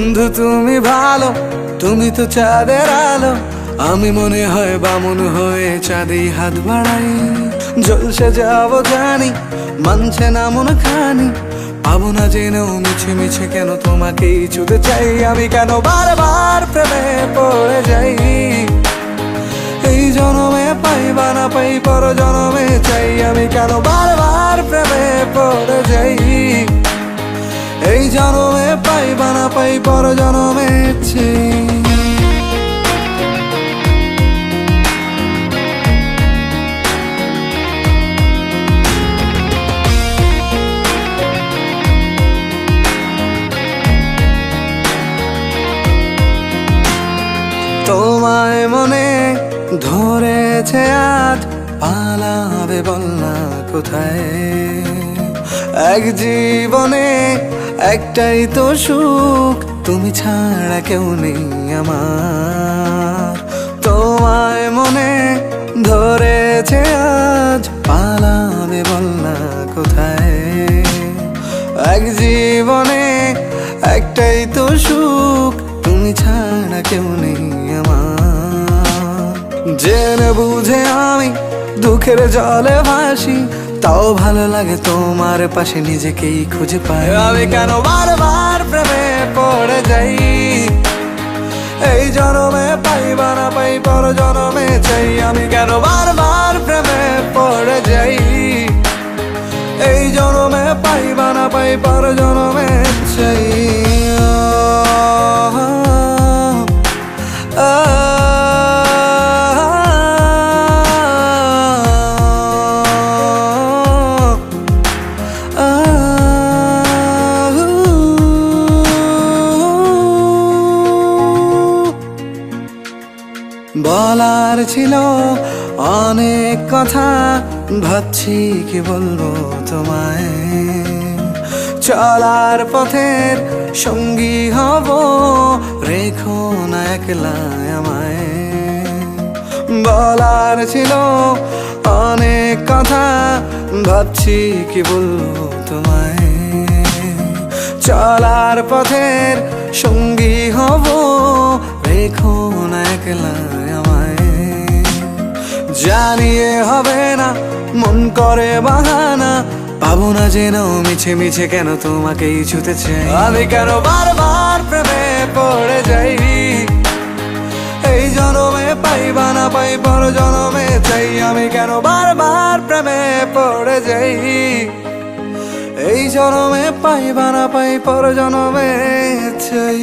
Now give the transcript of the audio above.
বন্ধু তুমি ভালো, তুমি তো চাঁদের আলো। আমি মনে হয় বামুন হয়ে চাঁদে হাত বাড়াই। জলসে যাবো জানি, মানছে না মন খানি। পাবো না জেনেও মিছে মিছে কেন তোমাকেই ছুতে চাই। আমি কেন বারবার প্রেমে পড়ে যাই। এই জনমে পাই বা না পাই, পর জনমে চাই। আমি কেন বারবার প্রেমে পড়ে যাই। এই জনমে পাই বা না পাই, পর জনমে চাই। তোমায় মনে ধরেছে আজ, পালাবে বল না কোথায়। এক জীবনে একটাই তো সুখ, তুমি ছাড়া কেউ নেই আমার। তোমায় মনে ধরেছে আজ, পালাবে বল না কোথায়। এক জীবনে একটাই তো সুখ, তুমি ছাড়া কেউ নেই আমার। জেনে বুঝে আমি দুঃখের জলে ভাসি, তাও ভালো লাগে তোমার পাশে নিজেকেই খুঁজে পাই। আমি কেন বারবার প্রেমে পড়ে যাই। এই জনমে পাই বা না পাই, পর জনমে চাই। আমি কেন বারবার প্রেমে পড়ে যাই। এই জনমে পাই বা না পাই, পর জনমে চাই। বলার ছিল অনেক কথা, ভাবছি কি বলবো তোমায়। চলার পথের সঙ্গী হব, রেখো না একলা আমায়। বলার ছিল অনেক কথা, ভাবছি কি বলবো তোমায়। চলার পথের সঙ্গী হব, রেখো না একলা আমায়। জানিয়ে হবে না, মন করে বাহানা। পাবো না জেনেও মিছে মিছে কেন তোমাকেই ছুতে চাই। আমি কেন বারবার প্রেমে পড়ে যাই। এই জনমে পাই বা না পাই, পর জনমে চাই। আমি কেন বারবার প্রেমে পড়ে যাই। এই জনমে পাই বা না পাই, পর জনমে চাই।